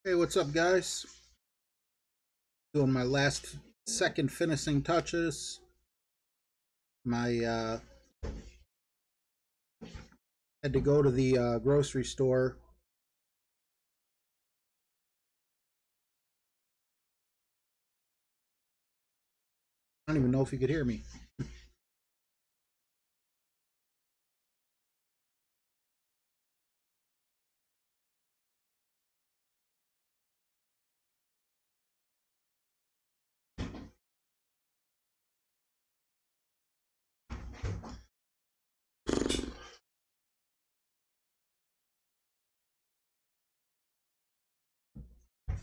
Hey, what's up, guys? Doing my last second finishing touches. My had to go to the grocery store. I don't even know if you could hear me.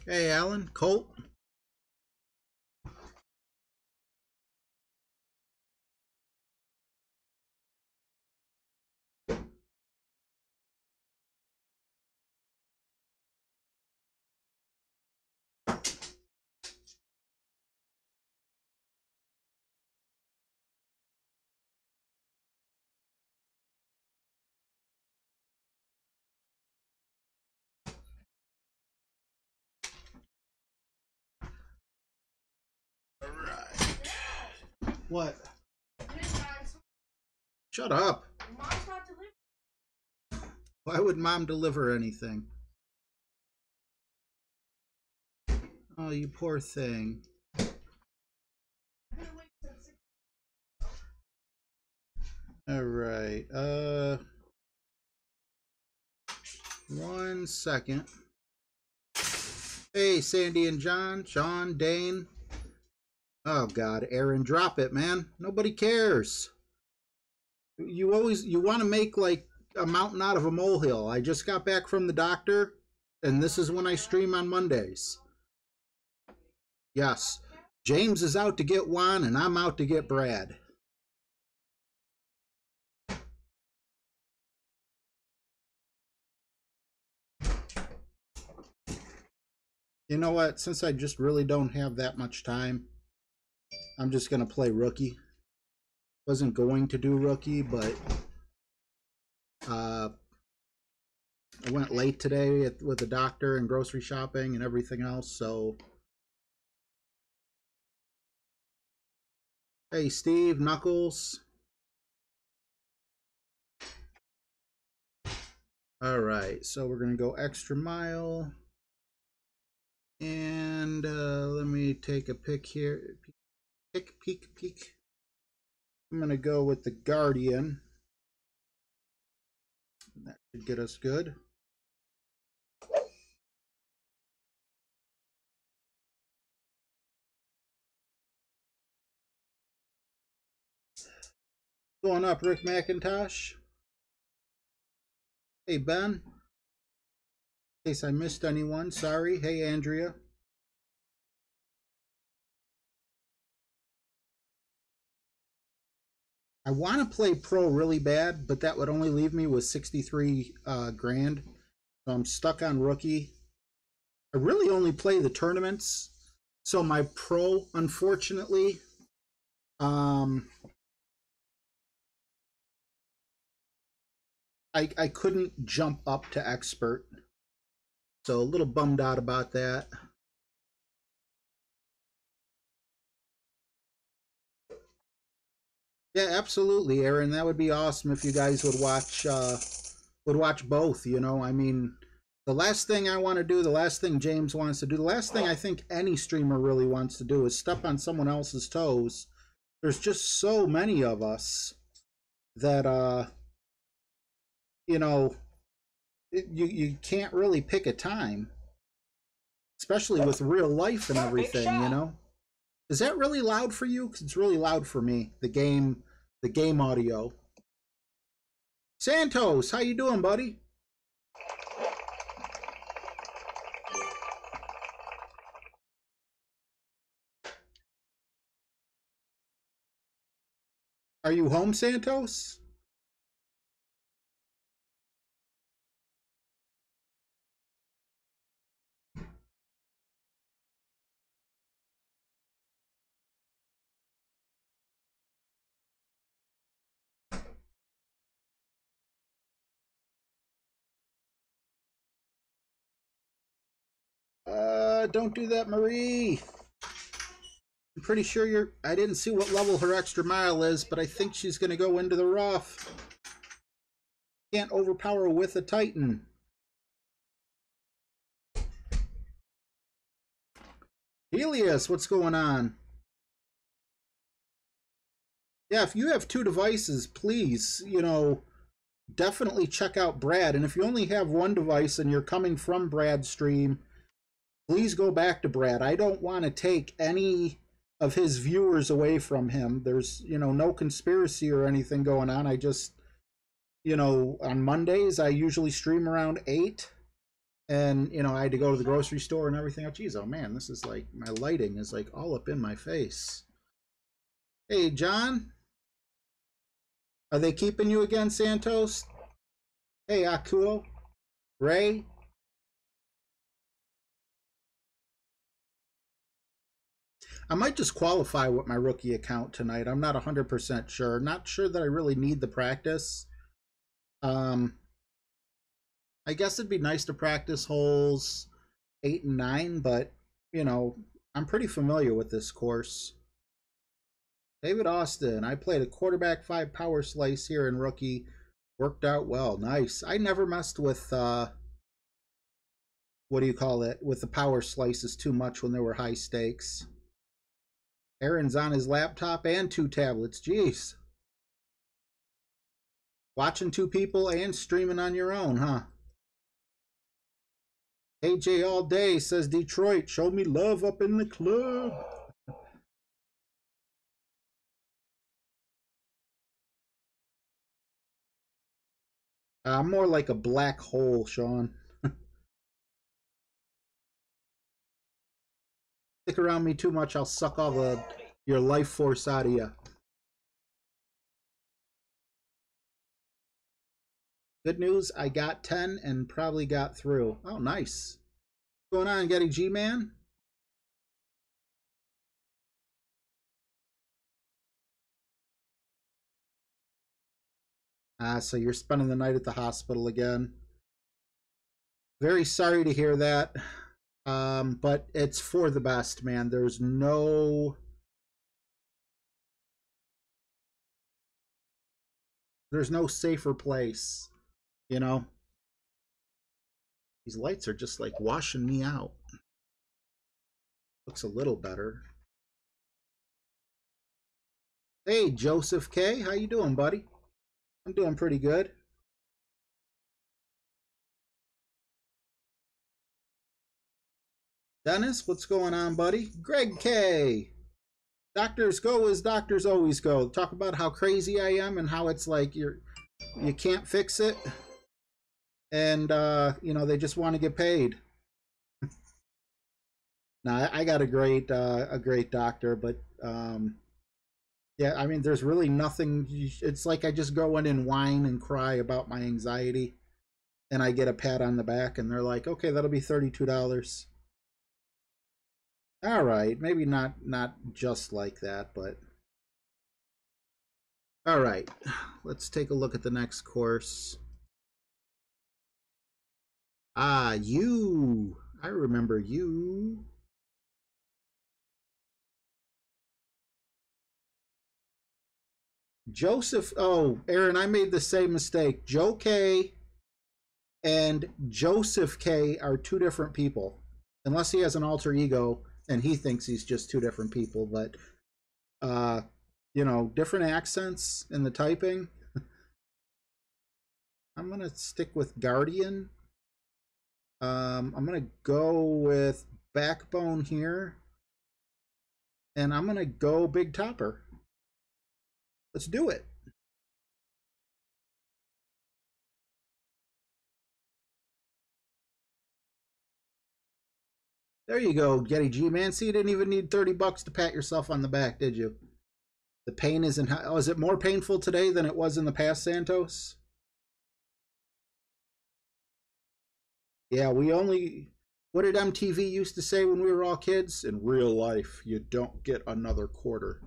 Hey, Alan, Colt. All right. What? Shut up. Why would Mom deliver anything? Oh, you poor thing. All right. 1 second. Hey, Sandy and John, Sean, Dane. Oh God, Aaron, drop it, man. Nobody cares. You want to make like a mountain out of a molehill. I just got back from the doctor, and this is when I stream on Mondays. Yes, James is out to get Juan, and I'm out to get Brad. You know what? Since I just really don't have that much time, I'm just gonna play rookie. Wasn't going to do rookie, but I went late today with the doctor and grocery shopping and everything else. So, hey, Steve, Knuckles. All right, so we're gonna go extra mile, and let me take a pick here. Peek. I'm gonna go with the Guardian. That should get us good. Going up, Rick McIntosh. Hey, Ben. In case I missed anyone, sorry. Hey, Andrea. I want to play pro really bad, but that would only leave me with 63 grand. So I'm stuck on rookie. I really only play the tournaments. So my pro, unfortunately, I couldn't jump up to expert. So a little bummed out about that. Yeah, absolutely, Aaron. That would be awesome if you guys would watch both. You know, I mean, the last thing I want to do, the last thing James wants to do, the last thing I think any streamer really wants to do is step on someone else's toes. There's just so many of us that you know, you can't really pick a time, especially with real life and everything. You know, is that really loud for you? Because it's really loud for me. The game audio. Santos, how you doing, buddy? Are you home, Santos? Don't do that, Marie. I'm pretty sure you're... I didn't see what level her extra mile is, but I think she's going to go into the rough. Can't overpower with a Titan. Helios, what's going on? Yeah, if you have 2 devices, please, you know, definitely check out Brad. And if you only have 1 device and you're coming from Brad's stream, please go back to Brad. I don't want to take any of his viewers away from him. There's, you know, no conspiracy or anything going on. I just, you know, on Mondays, I usually stream around 8. And, you know, I had to go to the grocery store and everything. Oh, geez, oh man, this is like, my lighting is like all up in my face. Hey, John. Are they keeping you again, Santos? Hey, Akuo. Ray. I might just qualify with my rookie account tonight. I'm not 100% sure. Not sure that I really need the practice. I guess it'd be nice to practice holes 8 and 9, but, you know, I'm pretty familiar with this course. David Austin, I played a quarterback 5 power slice here in rookie. Worked out well. Nice. I never messed with, what do you call it? With the power slices too much when they were high stakes. Aaron's on his laptop and 2 tablets. Jeez. Watching 2 people and streaming on your own, huh? AJ all day says Detroit, show me love up in the club. I'm more like a black hole, Sean. Stick around me too much, I'll suck all your life force out of you. Good news, I got 10 and probably got through. Oh, nice. What's going on, Getty G-Man? So you're spending the night at the hospital again. Very sorry to hear that. But it's for the best, man. There's no safer place, you know. These lights are just like washing me out. Looks a little better. Hey, Joseph K, how you doing, buddy? I'm doing pretty good. Dennis, what's going on, buddy? Greg K. Doctors go as doctors always go. Talk about how crazy I am and how it's like you can't fix it. And you know, they just want to get paid. Now, I got a great doctor, but yeah, I mean, there's really nothing. It's like I just go in and whine and cry about my anxiety, and I get a pat on the back, and they're like, "Okay, that'll be $32." All right, maybe not just like that, but all right. Let's take a look at the next course. You. I remember you. Joseph. Oh, Aaron, I made the same mistake. Joe K and Joseph K are 2 different people, unless he has an alter ego and he thinks he's just 2 different people. But you know, different accents in the typing. I'm gonna stick with Guardian. I'm gonna go with Backbone here, and I'm gonna go Big Topper. Let's do it. There you go, Getty G-Man. See, you didn't even need $30 to pat yourself on the back, did you? The pain isn't... Oh, is it more painful today than it was in the past, Santos? Yeah, we only... What did MTV used to say when we were all kids? In real life, you don't get another quarter.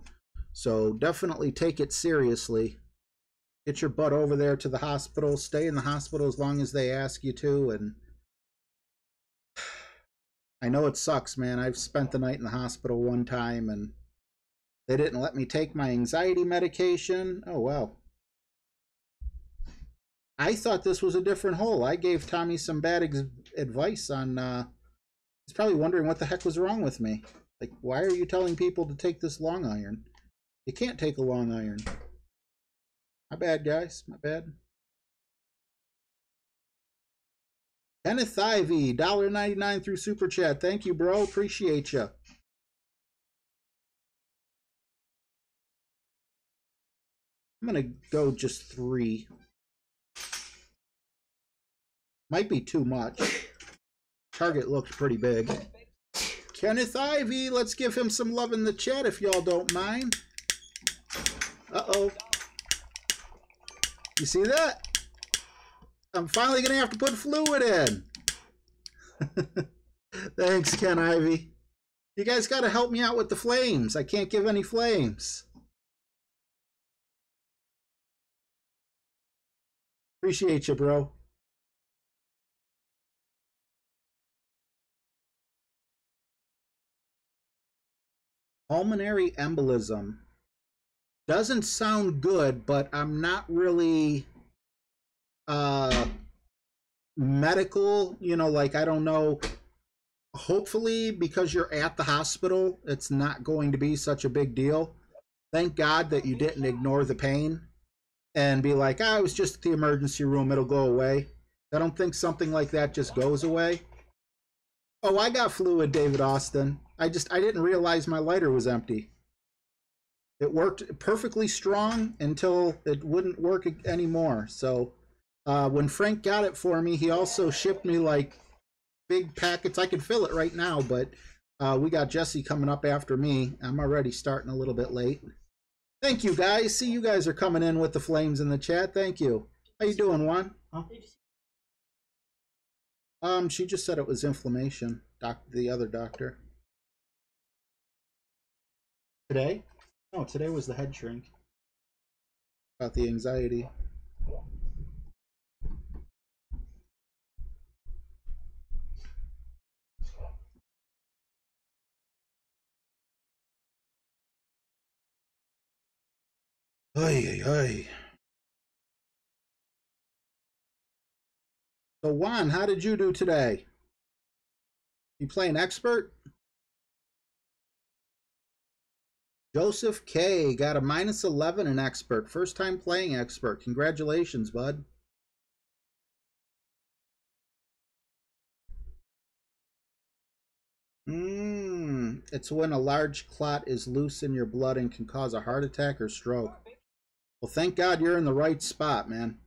So definitely take it seriously. Get your butt over there to the hospital. Stay in the hospital as long as they ask you to. And I know it sucks, man. I've spent the night in the hospital one time and they didn't let me take my anxiety medication. Oh, well. I thought this was a different hole. I gave Tommy some bad advice on, he's probably wondering what the heck was wrong with me. Like, why are you telling people to take this long iron? You can't take a long iron. My bad, guys. My bad. Kenneth Ivy, $1.99 through Super Chat. Thank you, bro. Appreciate you. I'm going to go just 3. Might be too much. Target looked pretty big. Kenneth Ivy, let's give him some love in the chat if y'all don't mind. Uh-oh. You see that? I'm finally going to have to put fluid in. Thanks, Ken Ivy. You guys got to help me out with the flames. I can't give any flames. Appreciate you, bro. Pulmonary embolism. Doesn't sound good, but I'm not really medical, you know, like I don't know. Hopefully, because you're at the hospital, it's not going to be such a big deal. Thank God that you didn't ignore the pain and be like, I was just at the emergency room, it'll go away. I don't think something like that just goes away. Oh, I got fluid, David Austin. I didn't realize my lighter was empty. It worked perfectly strong until it wouldn't work anymore. So when Frank got it for me, he also shipped me like big packets. I could fill it right now, but we got Jesse coming up after me. I'm already starting a little bit late. Thank you, guys. See, you guys are coming in with the flames in the chat. Thank you. How you doing, Juan? Huh? She just said it was inflammation. The other doctor. Today? No, today was the head shrink. About the anxiety. Ay, ay, ay. So Juan, how did you do today? You playing expert? Joseph K got a -11 in expert. First time playing expert. Congratulations, bud. It's when a large clot is loose in your blood and can cause a heart attack or stroke. Well, thank God you're in the right spot, man.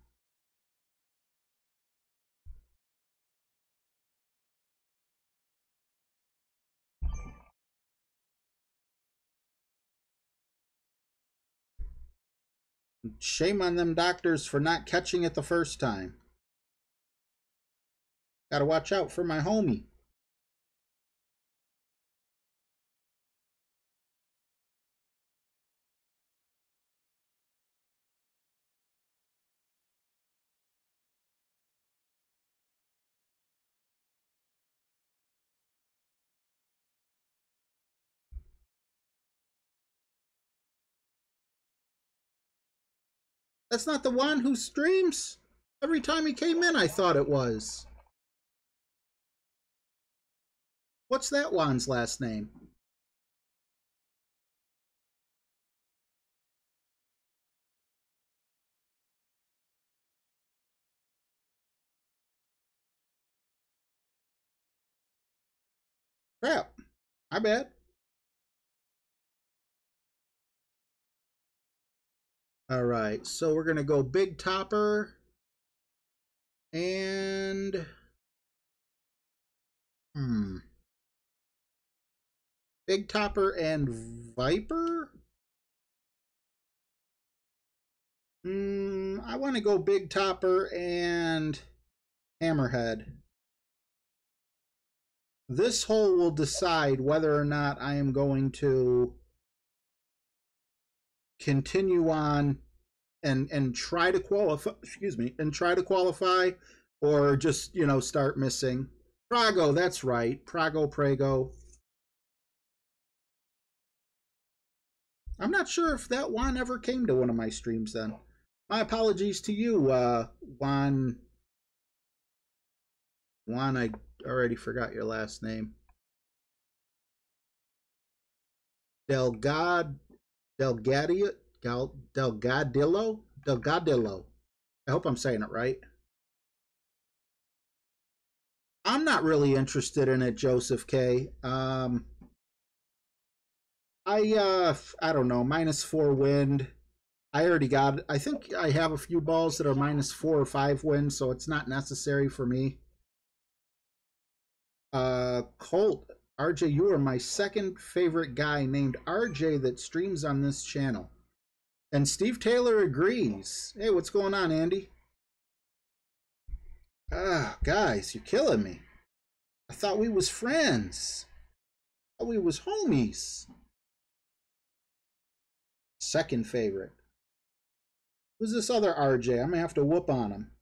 Shame on them doctors for not catching it the first time. Gotta watch out for my homie. That's not the one who streams? Every time he came in, I thought it was. What's that Juan's last name? Crap. My bad. All right, so we're going to go Big Topper and... Big Topper and Viper? I want to go Big Topper and Hammerhead. This hole will decide whether or not I am going to continue on and try to qualify, or just, you know, start missing. Prago, that's right. Prego. I'm not sure if that Juan ever came to one of my streams then. My apologies to you, Juan. Juan, I already forgot your last name. Delgadillo. I hope I'm saying it right. I'm not really interested in it, Joseph K. I don't know, -4 wind. I already got, I think I have a few balls that are -4 or 5 wind, so it's not necessary for me. Colt, RJ, you are my second favorite guy named RJ that streams on this channel. And Steve Taylor agrees. Hey, what's going on, Andy? Guys, you're killing me. I thought we was friends. I thought we was homies. Second favorite. Who's this other RJ? I'm gonna have to whoop on him.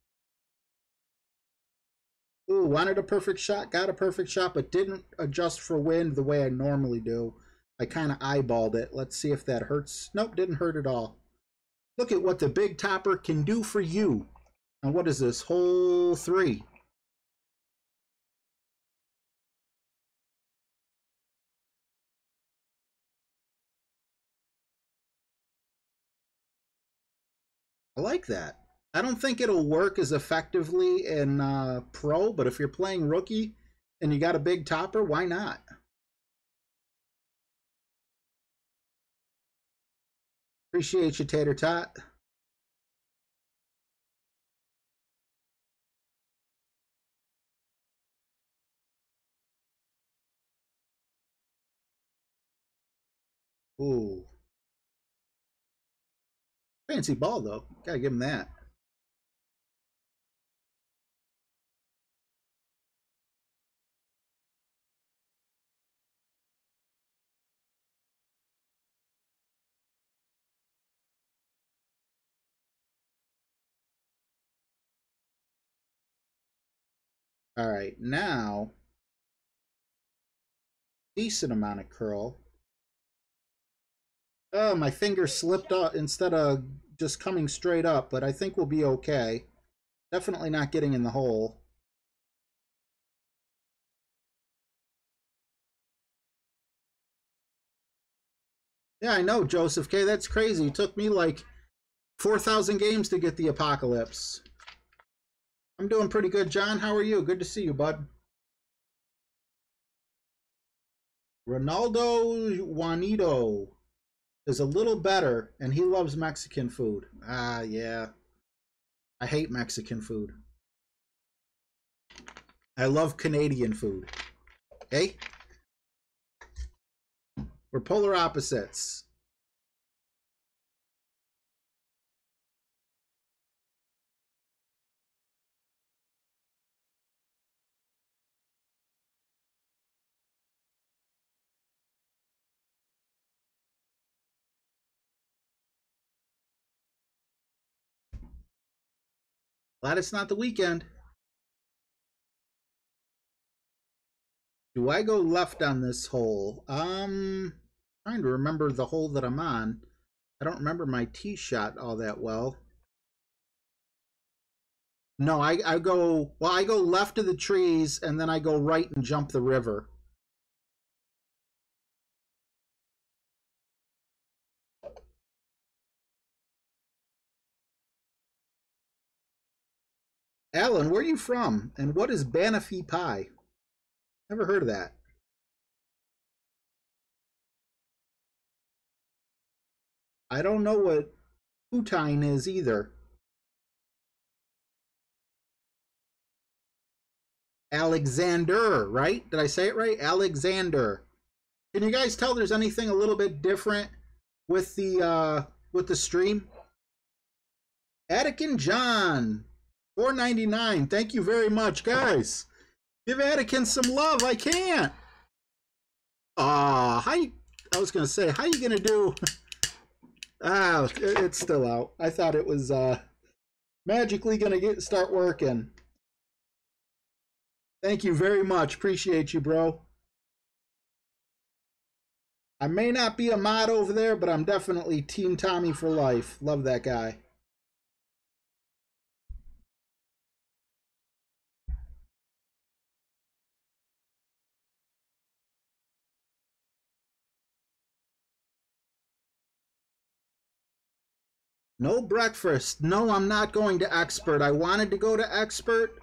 Ooh, wanted a perfect shot, got a perfect shot, but didn't adjust for wind the way I normally do. I kind of eyeballed it. Let's see if that hurts. Nope, didn't hurt at all. Look at what the Big Topper can do for you. And what is this? Hole 3. I like that. I don't think it'll work as effectively in Pro, but if you're playing Rookie and you got a Big Topper, why not? Appreciate you, Tater Tot. Ooh. Fancy ball, though. Gotta give him that. All right, now, decent amount of curl. Oh, my finger slipped up instead of just coming straight up, but I think we'll be okay. Definitely not getting in the hole. Yeah, I know, Joseph K. That's crazy. It took me like 4,000 games to get the Apocalypse. I'm doing pretty good, John. How are you? Good to see you, bud. Ronaldo Juanito is a little better, and he loves Mexican food. Ah, yeah. I hate Mexican food. I love Canadian food. Hey? We're polar opposites. Glad it's not the weekend. Do I go left on this hole? Trying to remember the hole that I'm on. I don't remember my tee shot all that well. No, I go, well, I go left of the trees and then I go right and jump the river. Alan, where are you from? And what is Banoffee pie? Never heard of that. I don't know what poutine is either. Alexander, right? Did I say it right? Alexander. Can you guys tell there's anything a little bit different with the stream? Attican John, $4.99. Thank you very much, guys. Give Attican some love. I can't. How you, I was gonna say, how you gonna do? It's still out. I thought it was magically gonna start working. Thank you very much. Appreciate you, bro. I may not be a mod over there, but I'm definitely Team Tommy for life. Love that guy. No breakfast. No, I'm not going to Expert. I wanted to go to Expert,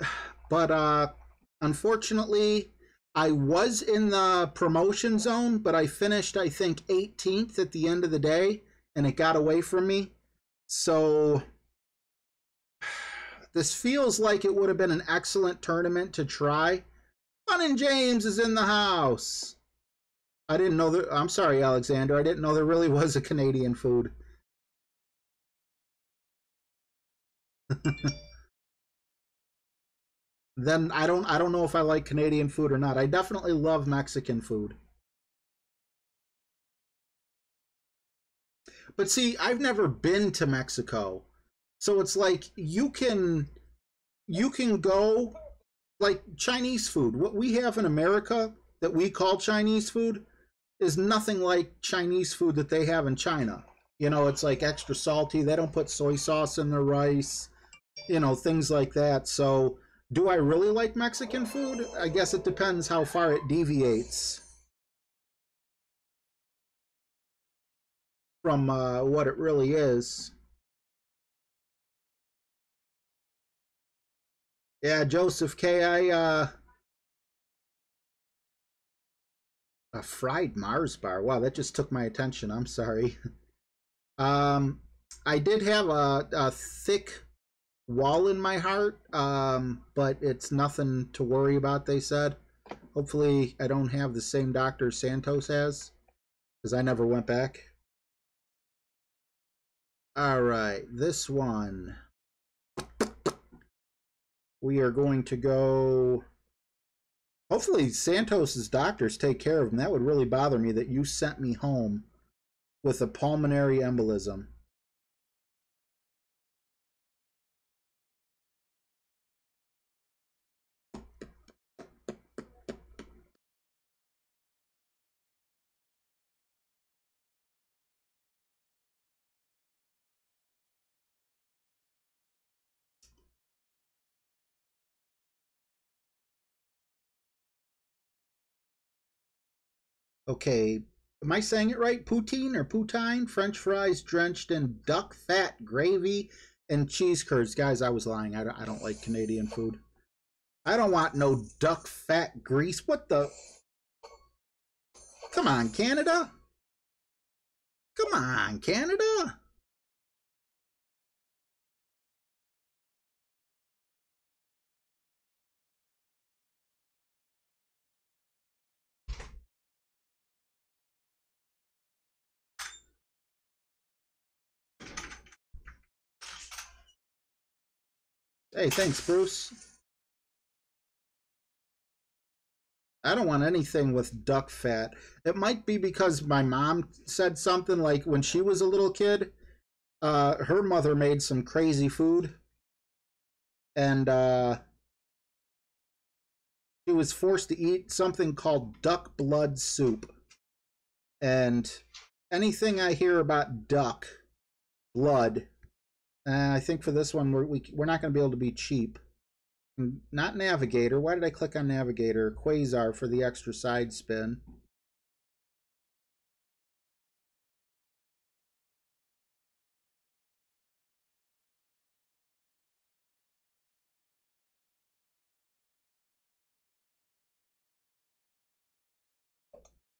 but unfortunately, I was in the promotion zone, but I finished, I think, 18th at the end of the day, and it got away from me. So this feels like it would have been an excellent tournament to try. Fun and James is in the house. I didn't know that. I'm sorry, Alexander. I didn't know there really was a Canadian food. Then I don't know if I like Canadian food or not. I definitely love Mexican food. But see, I've never been to Mexico. So it's like you can go like Chinese food. What we have in America that we call Chinese food is nothing like Chinese food that they have in China. You know, it's like extra salty. They don't put soy sauce in their rice, things like that. So, do I really like Mexican food? I guess it depends how far it deviates from what it really is. Yeah, Joseph K. A fried Mars bar. Wow, that just took my attention. I'm sorry. Um, I did have a thick wall in my heart, but it's nothing to worry about, they said. Hopefully, I don't have the same doctor Santos has, because I never went back. All right, this one. We are going to go. Hopefully, Santos's doctors take care of him. That would really bother me that you sent me home with a pulmonary embolism. Okay, am I saying it right? Poutine or poutine? French fries drenched in duck fat gravy and cheese curds. Guys, I was lying. I don't like Canadian food. I don't want no duck fat grease. What the? Come on, Canada. Come on, Canada. Hey, thanks, Bruce. I don't want anything with duck fat. It might be because my mom said something like when she was a little kid, her mother made some crazy food, and she was forced to eat something called duck blood soup. And anything I hear about duck blood, I think for this one we're not going to be able to be cheap. Not Navigator. Why did I click on Navigator? Quasar for the extra side spin.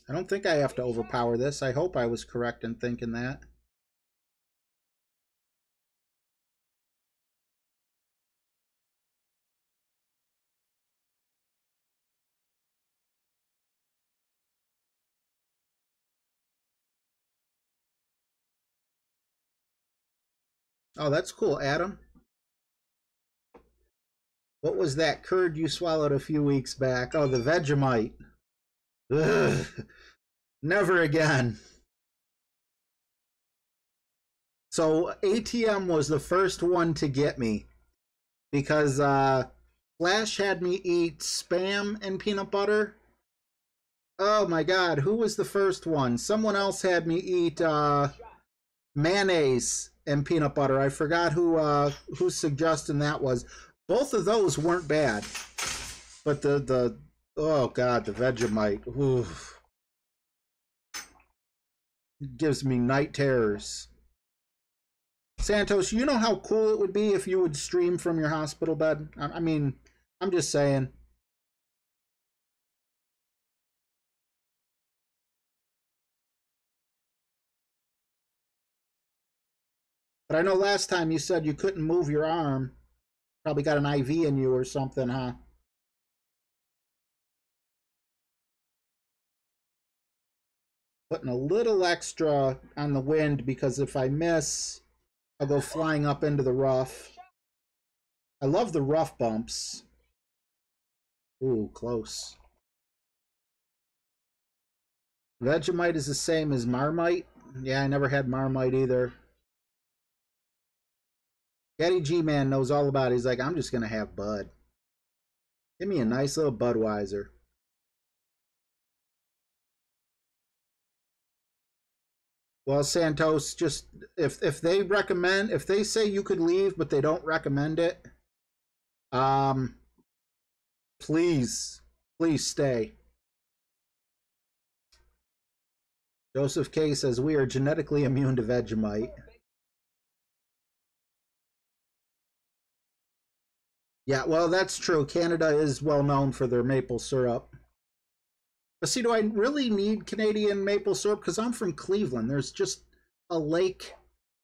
I don't think I have to overpower this. I hope I was correct in thinking that. Oh, that's cool, Adam. What was that curd you swallowed a few weeks back? Oh, the Vegemite. Ugh. Never again. So ATM was the first one to get me because Flash had me eat Spam and peanut butter. Oh my god, who was the first one? Someone else had me eat mayonnaise and peanut butter. I forgot whose suggestion that was. Both of those weren't bad. But the oh god, the Vegemite. Oof. It gives me night terrors. Santos, you know how cool it would be if you would stream from your hospital bed? I mean, I'm just saying. But I know last time you said you couldn't move your arm. Probably got an IV in you or something, huh? Putting a little extra on the wind because if I miss, I'll go flying up into the rough. I love the rough bumps. Ooh, close. Vegemite is the same as Marmite. Yeah, I never had Marmite either. Getty G-Man knows all about it. He's like, I'm just going to have Bud. Give me a nice little Budweiser. Well, Santos, just if they recommend, if they say you could leave, but they don't recommend it, um, please stay. Joseph K says we are genetically immune to Vegemite. Yeah, well, that's true. Canada is well known for their maple syrup. But see, do I really need Canadian maple syrup? Because I'm from Cleveland. There's just a lake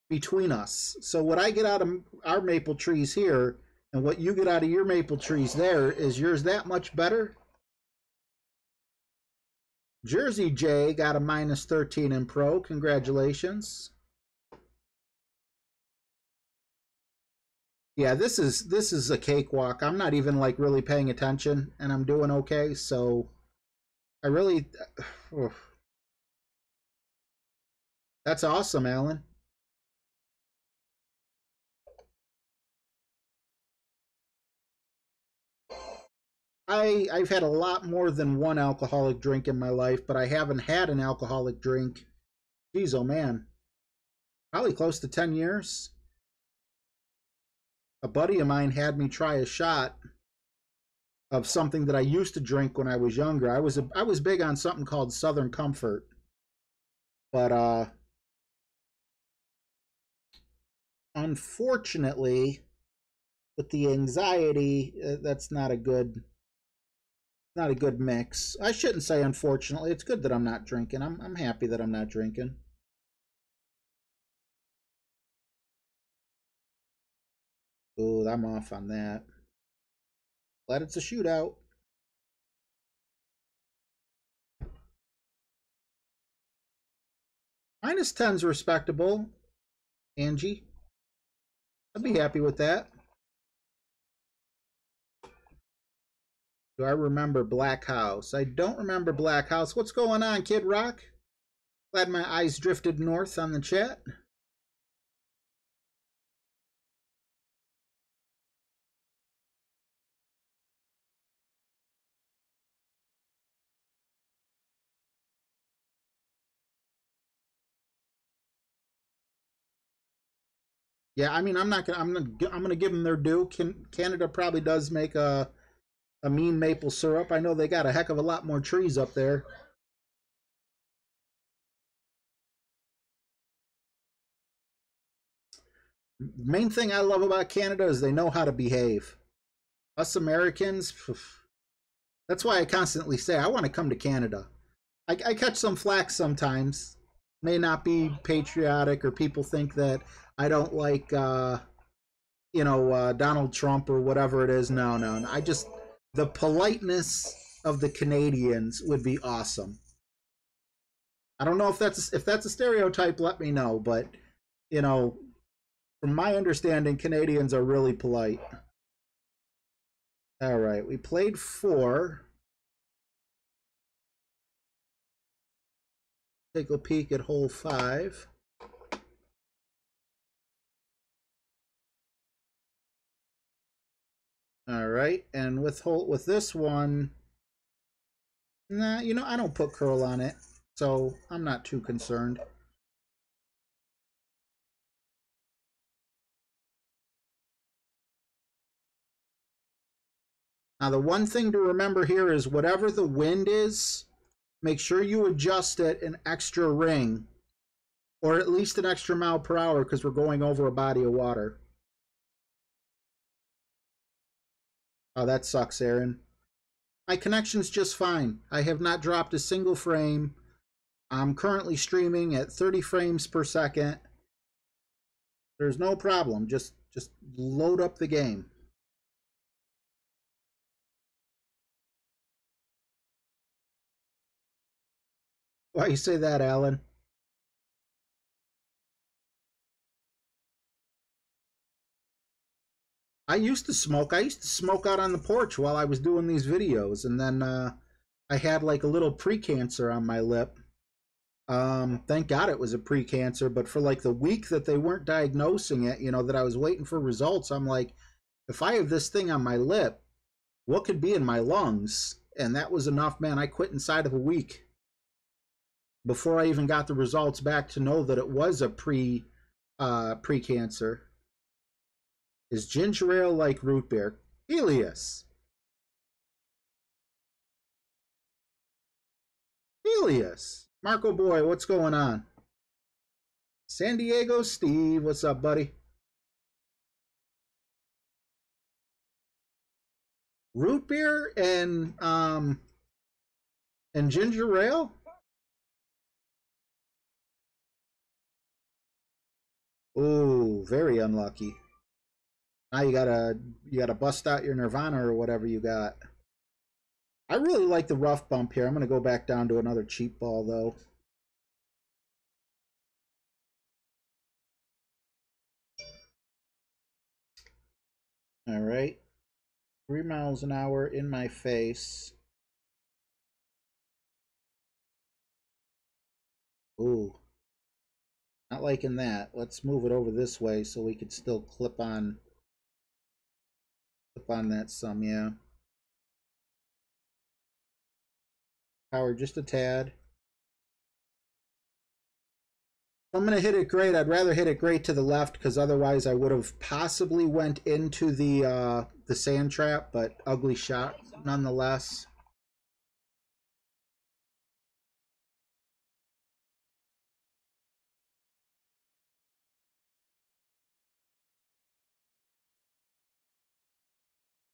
between us. So what I get out of our maple trees here and what you get out of your maple trees there, is yours that much better? Jersey J got a -13 in pro. Congratulations. Yeah, this is a cakewalk. I'm not even like really paying attention and I'm doing okay. So I really that's awesome, Alan. I've had a lot more than one alcoholic drink in my life, but I haven't had an alcoholic drink. Geez, oh man, probably close to 10 years. A buddy of mine had me try a shot of something that I used to drink when I was younger. I was big on something called Southern Comfort, but unfortunately, with the anxiety, that's not a good mix. I shouldn't say unfortunately. It's good that I'm not drinking. I'm happy that I'm not drinking. Ooh, I'm off on that. Glad it's a shootout. -10's respectable, Angie. I'd be happy with that. Do I remember Black House? I don't remember Black House. What's going on, Kid Rock? Glad my eyes drifted north on the chat. Yeah, I mean, I'm gonna give them their due. Canada probably does make a mean maple syrup. I know they got a heck of a lot more trees up there. Main thing I love about Canada is they know how to behave. Us Americans, that's why I constantly say I want to come to Canada. I catch some flack sometimes. May not be patriotic, or people think that I don't like, Donald Trump or whatever it is. No, no, no. The politeness of the Canadians would be awesome. I don't know if that's a stereotype. Let me know, but you know, from my understanding, Canadians are really polite. All right, we played 4. Take a peek at hole 5. All right, and with this one, nah, you know, I don't put curl on it, so I'm not too concerned. Now, the one thing to remember here is whatever the wind is, make sure you adjust it an extra ring, or at least an extra mile per hour, because we're going over a body of water. Oh, that sucks, Aaron. My connection's just fine. I have not dropped a single frame. I'm currently streaming at 30 frames per second. There's no problem. Just load up the game. Why you say that, Alan? I used to smoke. I used to smoke out on the porch while I was doing these videos, and then I had like a little precancer on my lip. Thank God it was a precancer, but for like the week that they weren't diagnosing it, you know, that I was waiting for results, I'm like, if I have this thing on my lip, what could be in my lungs? And that was enough, man. I quit inside of a week before I even got the results back to know that it was a precancer. Is ginger ale like root beer? Helios. Helios. Marco Boy, what's going on? San Diego Steve, what's up, buddy? Root beer and ginger ale? Oh, very unlucky. Now you gotta bust out your Nirvana or whatever you got. I really like the rough bump here. I'm gonna go back down to another cheap ball though. All right, 3 miles an hour in my face. Ooh, not liking that. Let's move it over this way so we could still clip on that some, yeah. Power just a tad. If I'm going to hit it great, I'd rather hit it great to the left because otherwise I would have possibly went into the sand trap, but ugly shot nonetheless.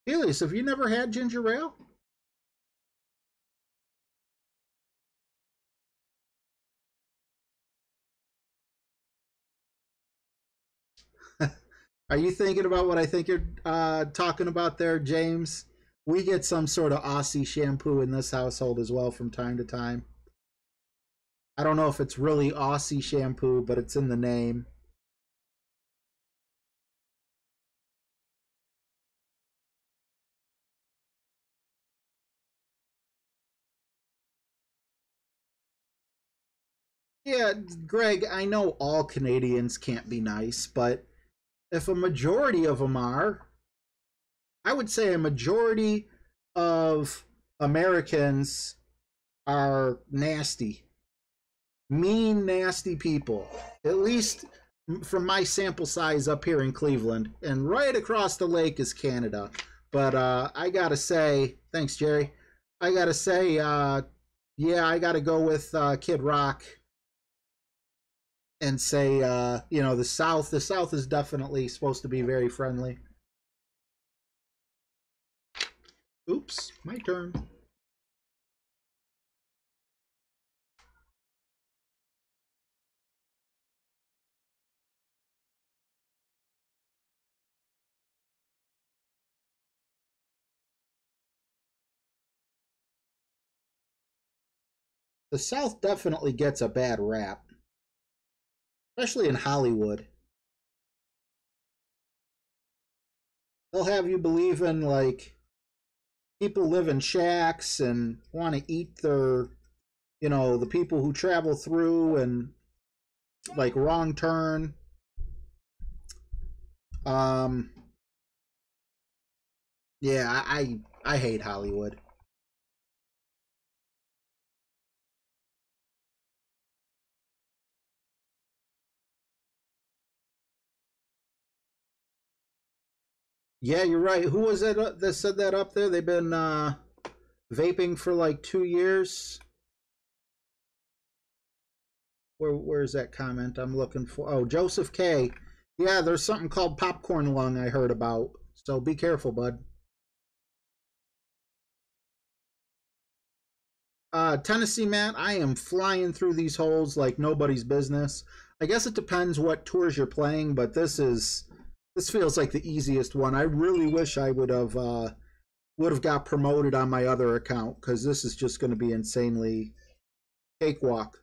Elias, have you never had ginger ale? Are you thinking about what I think you're talking about there, James? We get some sort of Aussie shampoo in this household as well from time to time. I don't know if it's really Aussie shampoo, but it's in the name. Yeah, Greg, I know all Canadians can't be nice, but if a majority of them are, I would say a majority of Americans are nasty, mean, nasty people. At least from my sample size up here in Cleveland, and right across the lake is Canada. But I gotta say, thanks, Jerry. I gotta say, yeah, I gotta go with Kid Rock and say, you know, the South. The South is definitely supposed to be very friendly. Oops, my turn. The South definitely gets a bad rap, especially in Hollywood. They'll have you believe in like people live in shacks and want to eat their, you know, the people who travel through and like wrong turn. Um, Yeah, I hate Hollywood. Yeah, you're right. Who was it that said that up there? They've been vaping for like 2 years. Where's that comment I'm looking for? Oh, Joseph K. Yeah, there's something called popcorn lung I heard about. So be careful, bud. Tennessee, Matt, I am flying through these holes like nobody's business. I guess it depends what tours you're playing, but this feels like the easiest one. I really wish I would have got promoted on my other account because this is just going to be insanely cakewalk.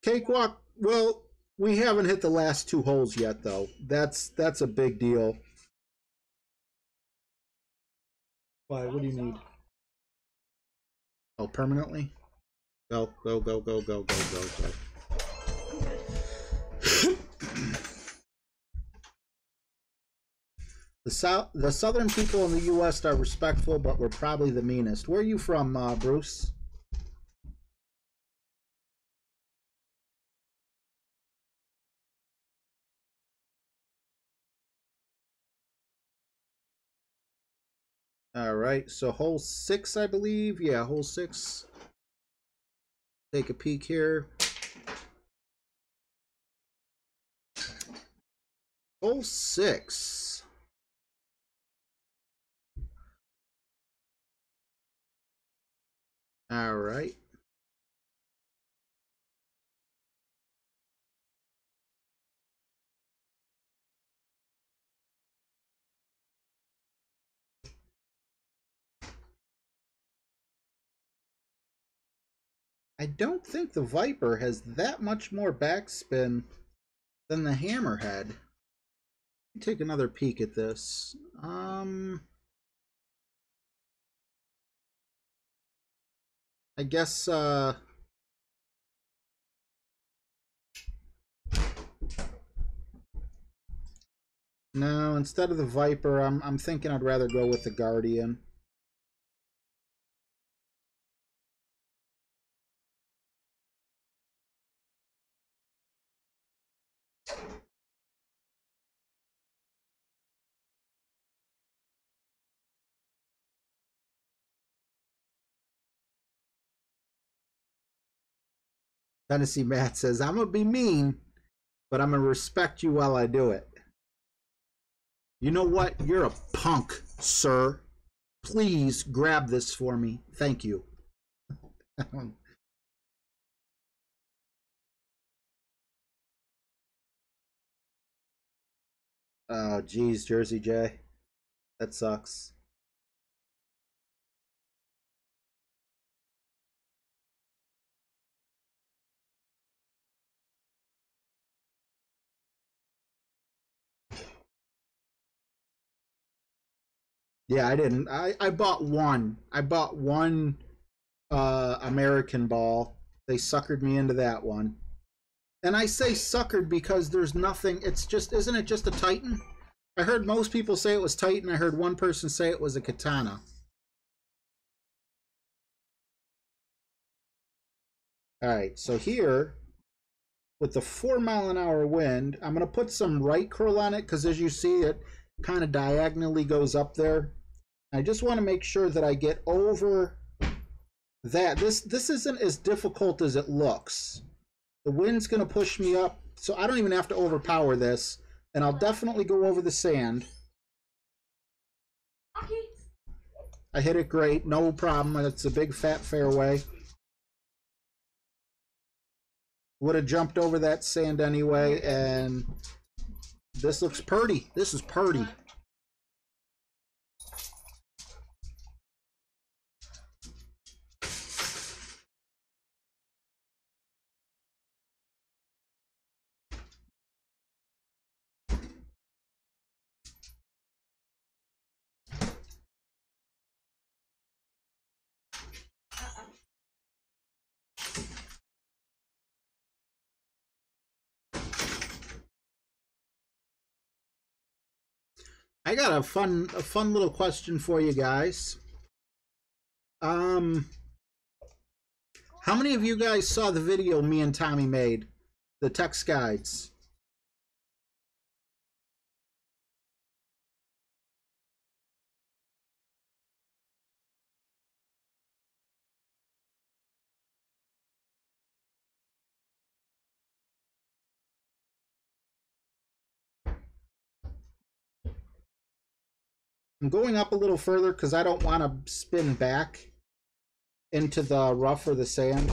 Cakewalk. Well, we haven't hit the last two holes yet, though. That's a big deal. Why? What do you need? Oh, permanently? Go, go, go, go, go, go, go, go. The southern people in the U.S. are respectful, but we're probably the meanest. Where are you from, Bruce? All right, so hole 6, I believe. Yeah, hole 6. Take a peek here. Hole 6. All right. I don't think the Viper has that much more backspin than the Hammerhead. Take another peek at this. I guess no, instead of the Viper, I'm thinking I'd rather go with the Guardian. Tennessee Matt says, I'm gonna be mean, but I'm gonna respect you while I do it. You know what? You're a punk, sir. Please grab this for me. Thank you. Oh, geez, Jersey J. That sucks. Yeah, I didn't. I bought one. I bought one American ball. They suckered me into that one. And I say suckered because there's nothing. It's just, isn't it just a Titan? I heard most people say it was Titan. I heard one person say it was a Katana. All right, so here with the 4 mile an hour wind, I'm going to put some right curl on it because as you see, it kind of diagonally goes up there. I just want to make sure that I get over that. This isn't as difficult as it looks. The wind's going to push me up, so I don't even have to overpower this. And I'll definitely go over the sand. I hit it great, no problem. It's a big fat fairway. Would have jumped over that sand anyway, and this looks purty. This is purty. I got a fun little question for you guys. Um, how many of you guys saw the video me and Tommy made, the text guides? I'm going up a little further because I don't want to spin back into the rough or the sand.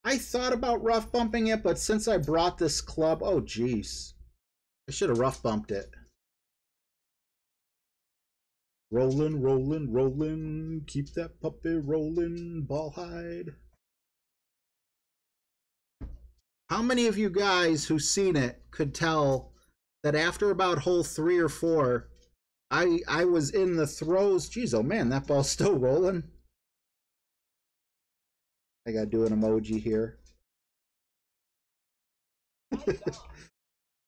I thought about rough bumping it, but since I brought this club, oh geez, I should have rough bumped it. Rolling, rolling, rolling, keep that puppy rolling, ball hide. How many of you guys who've seen it could tell that after about hole 3 or 4, I was in the throws. Geez, oh man, that ball's still rolling. I gotta do an emoji here.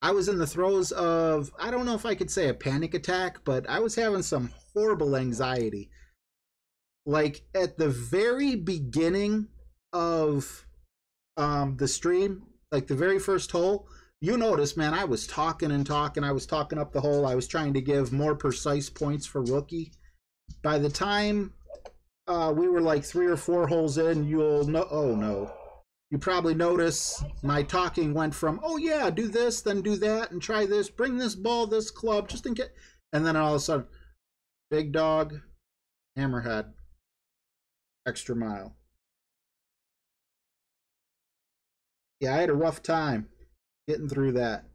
I was in the throes of, I don't know if I could say a panic attack, but I was having some horrible anxiety. Like at the very beginning of the stream, like the very first hole, you notice, man, I was talking and talking. I was talking up the hole. I was trying to give more precise points for rookie. By the time we were like 3 or 4 holes in, you'll know, oh no. You probably notice my talking went from, oh yeah, do this, then do that, and try this, bring this ball, this club, just in case. And then all of a sudden, big dog, hammerhead, extra mile. Yeah, I had a rough time getting through that.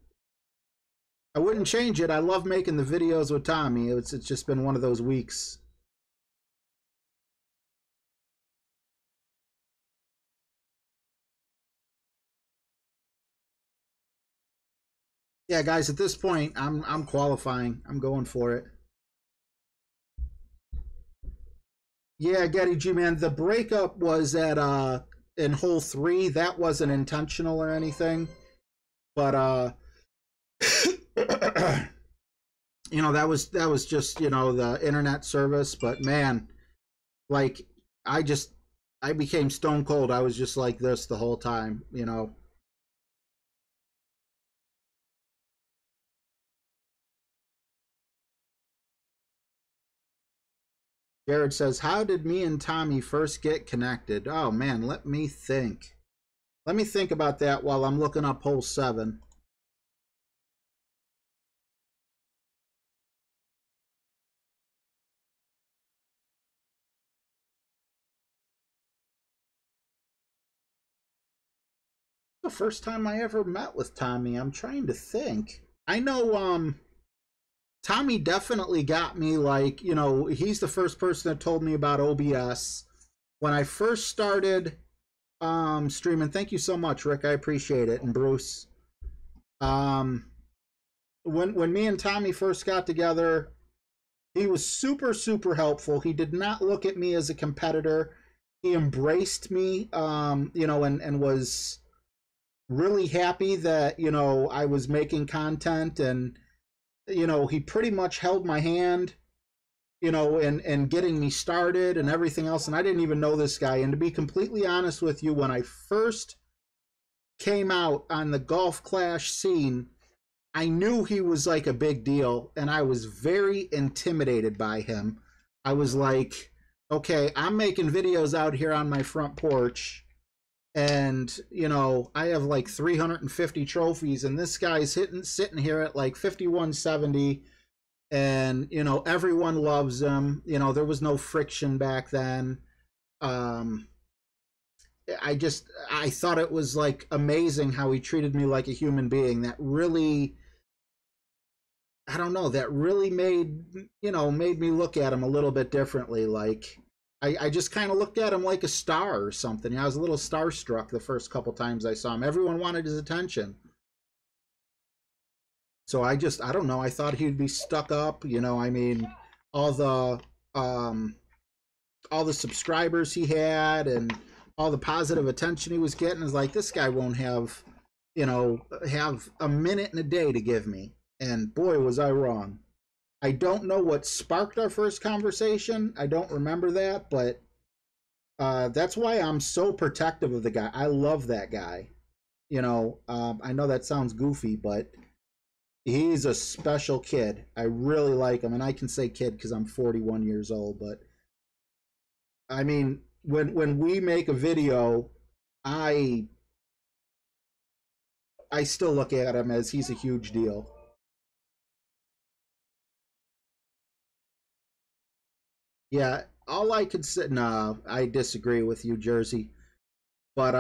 I wouldn't change it. I love making the videos with Tommy. It's just been one of those weeks. Yeah, guys, at this point, I'm qualifying. I'm going for it. Yeah, Getty G, man, the breakup was at in hole 3. That wasn't intentional or anything, but you know, that was just, you know, the internet service. But man, like I became stone cold. I was just like this the whole time, you know. Jared says, how did me and Tommy first get connected? Oh man, let me think. Let me think about that while I'm looking up hole 7. The first time I ever met with Tommy, I'm trying to think. I know Tommy definitely got me, like, you know, he's the first person that told me about OBS. When I first started streaming, thank you so much, Rick. I appreciate it. And Bruce. Um when me and Tommy first got together, he was super, super helpful. He did not look at me as a competitor. He embraced me, you know, and was really happy that, you know, I was making content, and you know, he pretty much held my hand, you know, and getting me started and everything else. And I didn't even know this guy. And to be completely honest with you, when I first came out on the Golf Clash scene, I knew he was like a big deal, and I was very intimidated by him. I was like, okay, I'm making videos out here on my front porch, and you know, I have like 350 trophies, and this guy's sitting here at like 5170, and you know, everyone loves him. You know, there was no friction back then. um I thought it was like amazing how he treated me like a human being. That really, I don't know, that really made, you know, made me look at him a little bit differently. Like I just kind of looked at him like a star or something. You know, I was a little starstruck the first couple times I saw him. Everyone wanted his attention. So I don't know, I thought he'd be stuck up, you know. I mean, all the um all the subscribers he had and all the positive attention he was getting is like, this guy won't have you know, have a minute and a day to give me. And boy, was I wrong. I don't know what sparked our first conversation. I don't remember that, but that's why I'm so protective of the guy. I love that guy. You know, I know that sounds goofy, but he's a special kid. I really like him, and I can say kid because I'm 41 years old. But I mean, when we make a video, I I still look at him as he's a huge deal. Yeah, all I could say. No, I disagree with you, Jersey. But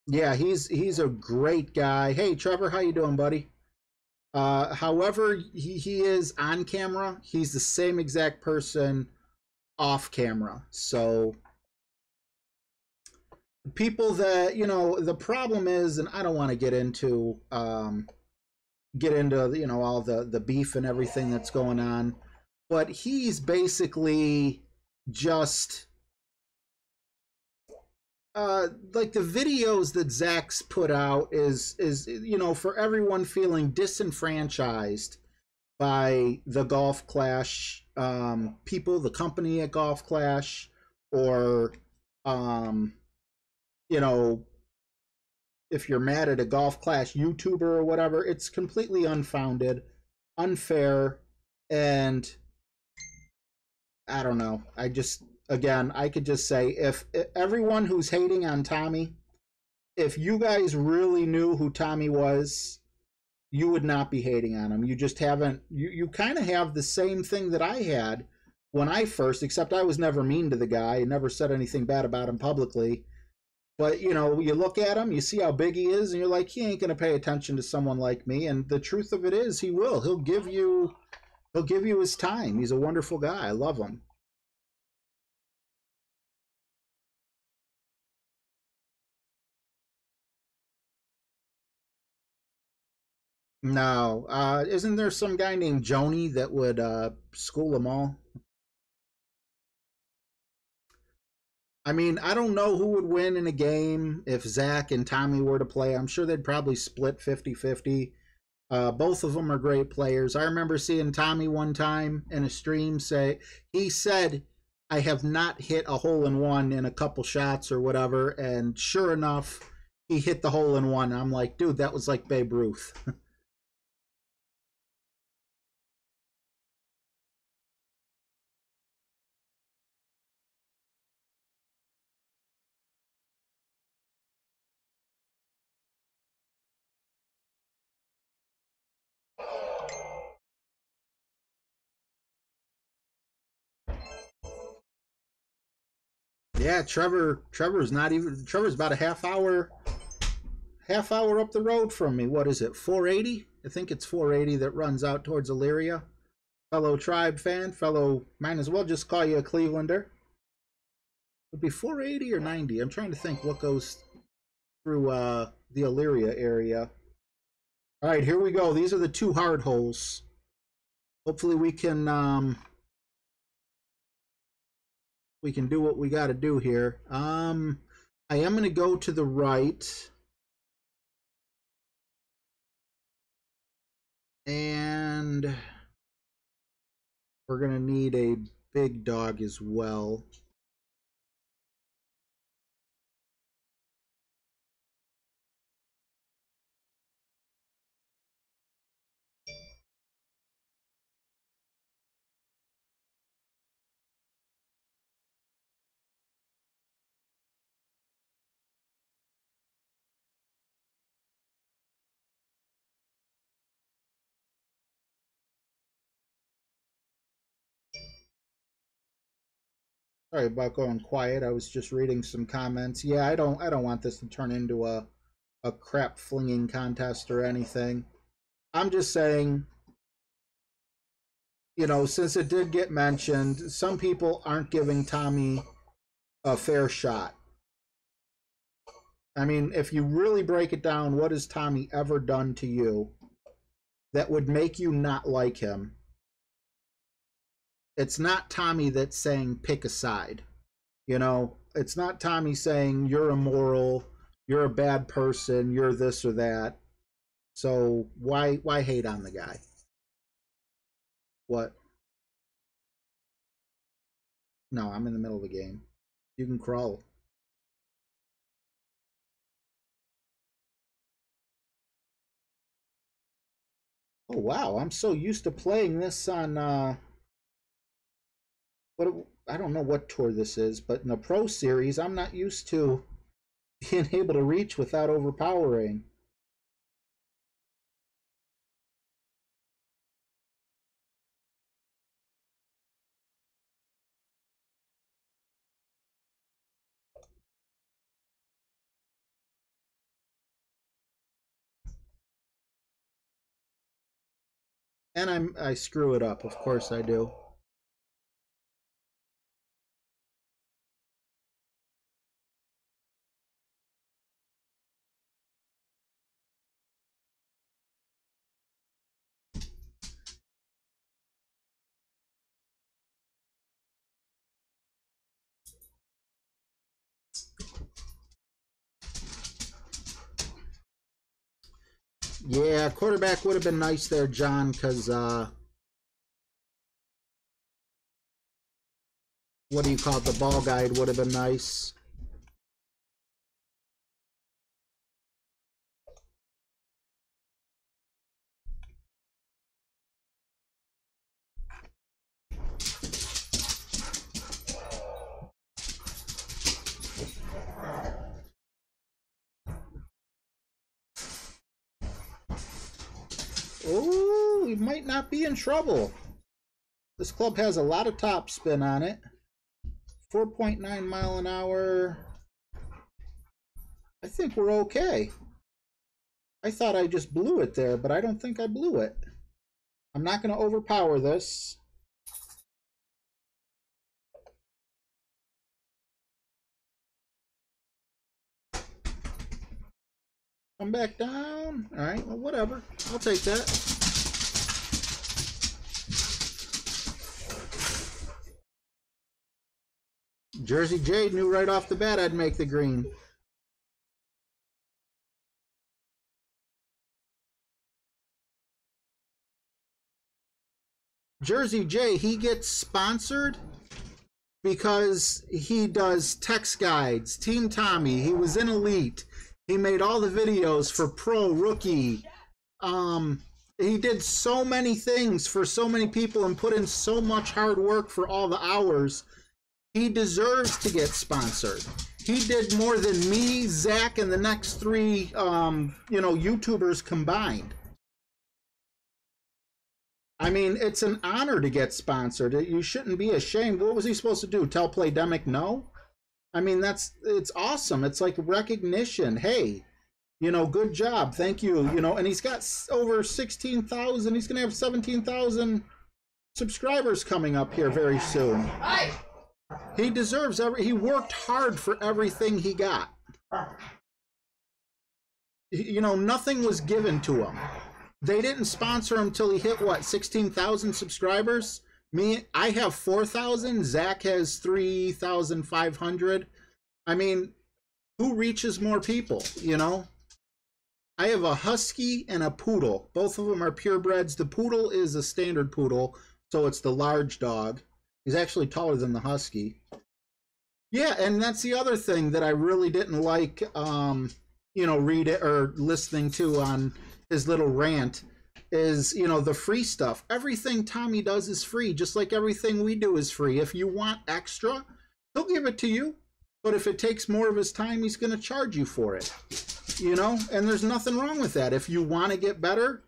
yeah, he's a great guy. Hey, Trevor, how you doing, buddy? However, he is on camera. He's the same exact person off camera. So people that the problem is, and I don't want to get into all the beef and everything that's going on, but he's basically just like the videos that Zach's put out is for everyone feeling disenfranchised by the Golf Clash people, the company at Golf Clash, or um, you know, if you're mad at a Golf Clash YouTuber or whatever, it's completely unfounded, unfair, and I don't know. I just, again, I could just say, if everyone who's hating on Tommy, if you guys really knew who Tommy was, you would not be hating on him. You just haven't. You kind of have the same thing that I had when I first, except I was never mean to the guy. I never said anything bad about him publicly. But you look at him, you see how big he is, and you're like, he ain't gonna pay attention to someone like me. And the truth of it is, he will. He'll give you his time. He's a wonderful guy. I love him. No, isn't there some guy named Joni that would school them all? I mean, I don't know who would win in a game if Zach and Tommy were to play. I'm sure they'd probably split 50-50. Both of them are great players. I remember seeing Tommy one time in a stream say, he said, I have not hit a hole in one in a couple shots or whatever. And sure enough, he hit the hole in one. I'm like, dude, that was like Babe Ruth. Yeah, Trevor's about a half hour up the road from me. What is it? 480? I think it's 480 that runs out towards Elyria. Fellow Tribe fan, fellow, might as well just call you a Clevelander. Would be 480 or 90. I'm trying to think what goes through the Elyria area. All right, here we go. These are the two hard holes. Hopefully we can do what we got to do here. I am going to go to the right, and we're going to need a big dog as well. Sorry about going quiet. I was just reading some comments. Yeah, I don't want this to turn into a crap flinging contest or anything. I'm just saying, since it did get mentioned, some people aren't giving Tommy a fair shot. I mean, if you really break it down, what has Tommy ever done to you that would make you not like him? It's not Tommy that's saying pick a side. It's not Tommy saying you're immoral, you're a bad person, you're this or that. So why hate on the guy? What? No, I'm in the middle of the game. You can crawl. Oh wow, I'm so used to playing this on what I don't know what tour this is, but in the Pro Series, I'm not used to being able to reach without overpowering. And I screw it up, of course I do. Yeah, quarterback would have been nice there, John, because what do you call it? The ball guide would have been nice. Oh, he might not be in trouble. This club has a lot of top spin on it. 4.9 mile an hour. I think we're okay. I thought I just blew it there, but I don't think I blew it. I'm not going to overpower this. Come back down. All right, well, whatever. I'll take that. Jersey Jade knew right off the bat I'd make the green. Jersey J, he gets sponsored because he does text guides, Team Tommy. He was in Elite. He made all the videos for Pro, Rookie. He did so many things for so many people and put in so much hard work for all the hours. He deserves to get sponsored. He did more than me, Zach, and the next three, YouTubers combined. I mean, it's an honor to get sponsored. You shouldn't be ashamed. What was he supposed to do? Tell Playdemic no? I mean, it's awesome. It's like recognition. Hey, good job. Thank you. And he's got over 16,000. He's going to have 17,000 subscribers coming up here very soon. He deserves he worked hard for everything he got. Nothing was given to him. They didn't sponsor him till he hit what, 16,000 subscribers? I have 4,000. Zach has 3,500. I mean, who reaches more people, I have a husky and a poodle. Both of them are purebreds. The poodle is a standard poodle, so it's the large dog. He's actually taller than the husky. Yeah, and that's the other thing that I really didn't like, read it or listening to on his little rant is, the free stuff. Everything Tommy does is free, just like everything we do is free. If you want extra, he'll give it to you. But if it takes more of his time, he's going to charge you for it. And there's nothing wrong with that. If you want to get better,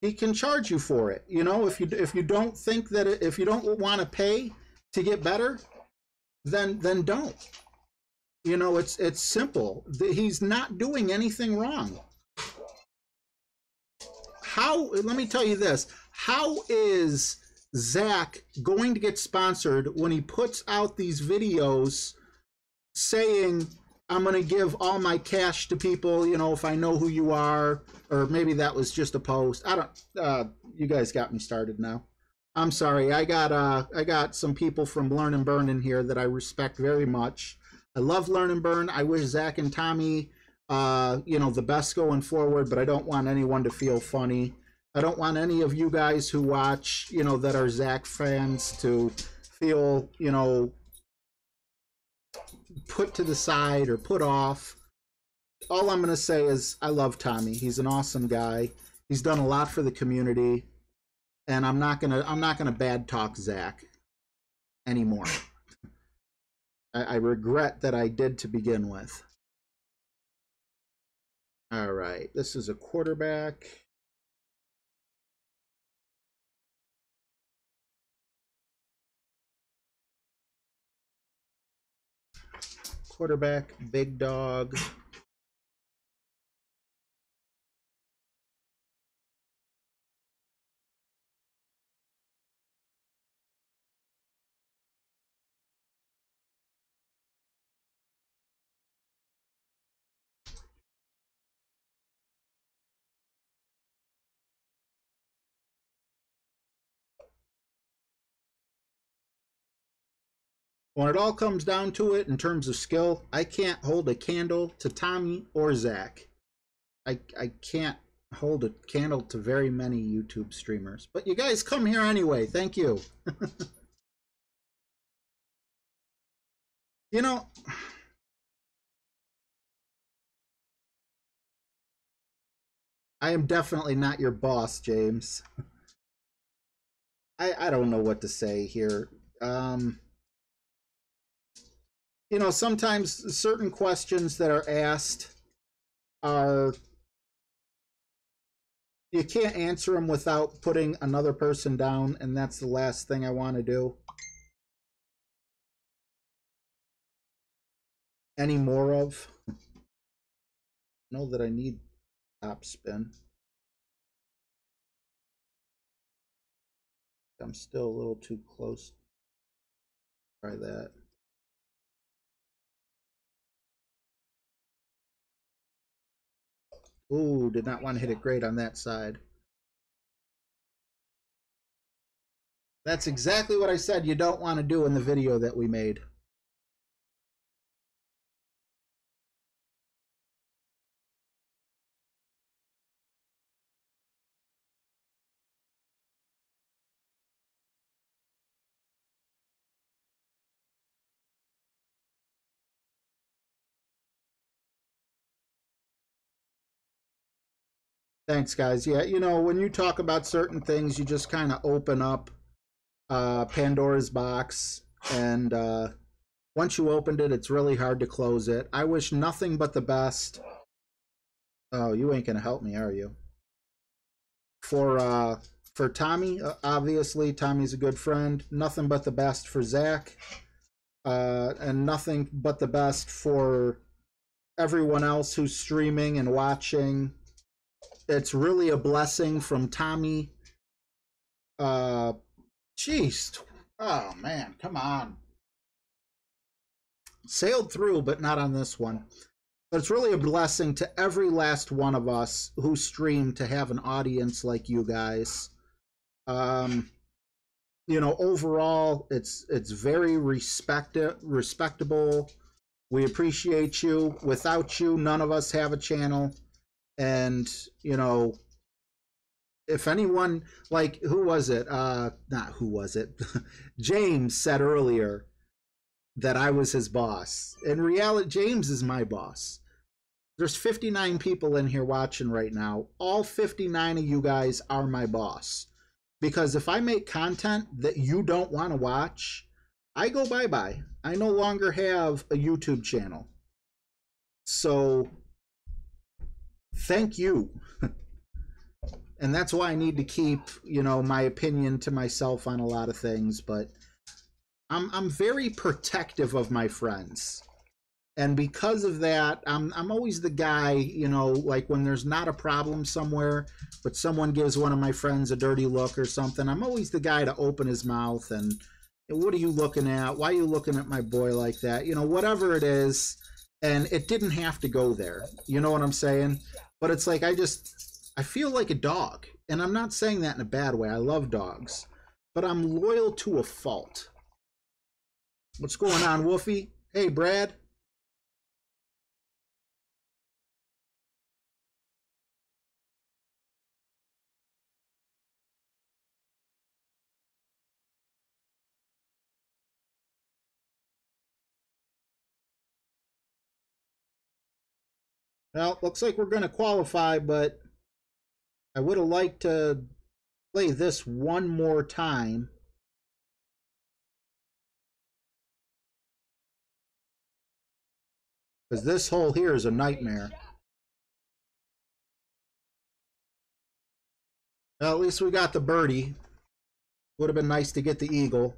he can charge you for it. If you don't think that if you don't want to pay to get better, then don't. It's simple. He's not doing anything wrong. Let me tell you this. How is Zach going to get sponsored when he puts out these videos saying, I'm going to give all my cash to people, if I know who you are, or maybe that was just a post. You guys got me started now. I'm sorry. I got some people from Learn and Burn in here that I respect very much. I love Learn and Burn. I wish Zach and Tommy you know, the best going forward, but I don't want anyone to feel funny. I don't want any of you guys who watch, you know, that are Zach fans to feel, you know, put to the side or put off. All I'm going to say is I love Tommy. He's an awesome guy. He's done a lot for the community, and I'm not going to bad talk Zach anymore. I regret that I did to begin with. All right, this is a quarterback. Quarterback, big dog. When it all comes down to it, in terms of skill, I can't hold a candle to Tommy or Zach. I can't hold a candle to very many YouTube streamers. But you guys come here anyway. Thank you. You know, I am definitely not your boss, James. I don't know what to say here. You know, sometimes certain questions that are asked are, you can't answer them without putting another person down, and that's the last thing I want to do. Any more of. Know that I need top spin. I'm still a little too close. Try that. Ooh, did not want to hit it great on that side. That's exactly what I said you don't want to do in the video that we made. Thanks, guys. Yeah, you know, when you talk about certain things, you just kind of open up Pandora's box, and once you opened it, it's really hard to close it. I wish nothing but the best. Oh, you ain't gonna help me, are you? For Tommy, obviously, Tommy's a good friend. Nothing but the best for Zach, and nothing but the best for everyone else who's streaming and watching. It's really a blessing from Tommy. Jeez. Oh, man. Come on. Sailed through, but not on this one. But it's really a blessing to every last one of us who stream to have an audience like you guys. You know, overall, it's very respectable. We appreciate you. Without you, none of us have a channel. And, you know, if anyone, like, who was it? Not who was it? James said earlier that I was his boss. In reality, James is my boss. There's 59 people in here watching right now. All 59 of you guys are my boss. Because if I make content that you don't want to watch, I go bye-bye. I no longer have a YouTube channel. So, thank you. And that's why I need to keep, you know, my opinion to myself on a lot of things. But I'm very protective of my friends. And because of that, I'm always the guy, you know, like when there's not a problem somewhere, but someone gives one of my friends a dirty look or something, I'm always the guy to open his mouth and, what are you looking at? Why are you looking at my boy like that? You know, whatever it is. And it didn't have to go there. You know what I'm saying? But it's like, I feel like a dog. And I'm not saying that in a bad way. I love dogs. But I'm loyal to a fault. What's going on, Wolfie? Hey, Brad. Well, looks like we're going to qualify, but I would have liked to play this one more time. Because this hole here is a nightmare. Well, at least we got the birdie. Would have been nice to get the eagle.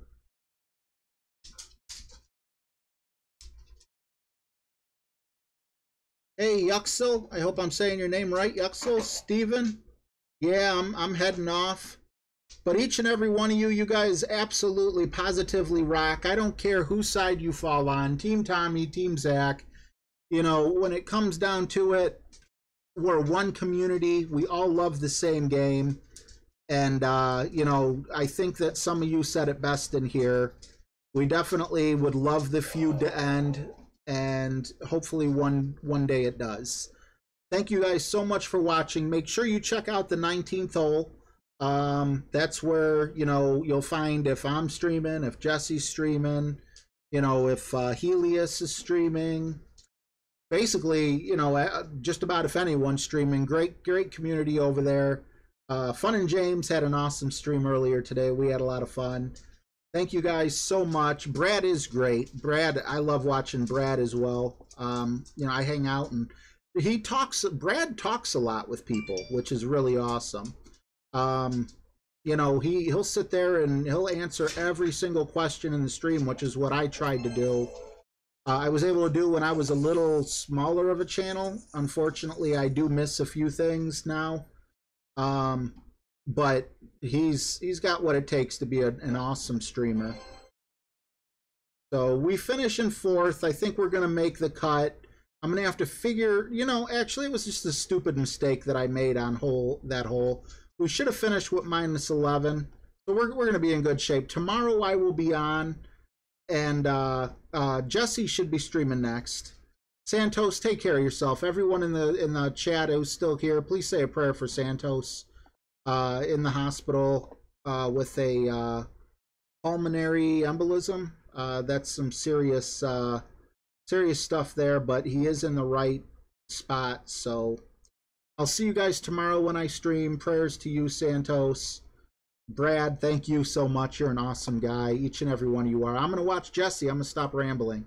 Hey, Yuxel. I hope I'm saying your name right, Yuxel. Steven. Yeah, I'm heading off. But each and every one of you, you guys absolutely, positively rock. I don't care whose side you fall on. Team Tommy, Team Zach. You know, when it comes down to it, we're one community. We all love the same game. And, you know, I think that some of you said it best in here. We definitely would love the feud to end. And hopefully one day it does. Thank you guys so much for watching. Make sure you check out the 19th hole. That's where, you know, you'll find if I'm streaming, if Jesse's streaming, you know, if Helios is streaming. Basically, you know, just about if anyone's streaming. Great community over there. Fun and James had an awesome stream earlier today. We had a lot of fun. Thank you guys so much. Brad is great. Brad, I love watching Brad as well. You know, I hang out and Brad talks a lot with people, which is really awesome. You know, he'll sit there and he'll answer every single question in the stream, which is what I tried to do. I was able to do when I was a little smaller of a channel. Unfortunately, I do miss a few things now. But he's got what it takes to be an awesome streamer. So we finish in 4th. I think we're going to make the cut. I'm going to have to figure, you know, actually it was just a stupid mistake that I made on that hole. We should have finished with -11. So we're going to be in good shape. Tomorrow I will be on, and Jesse should be streaming next. Santos, take care of yourself. Everyone in the chat who's still here, please say a prayer for Santos in the hospital with a pulmonary embolism. That's some serious stuff there, but he is in the right spot. So I'll see you guys tomorrow when I stream. Prayers to you, Santos. Brad, thank you so much. You're an awesome guy. Each and every one of you are. I'm going to watch Jesse. I'm going to stop rambling.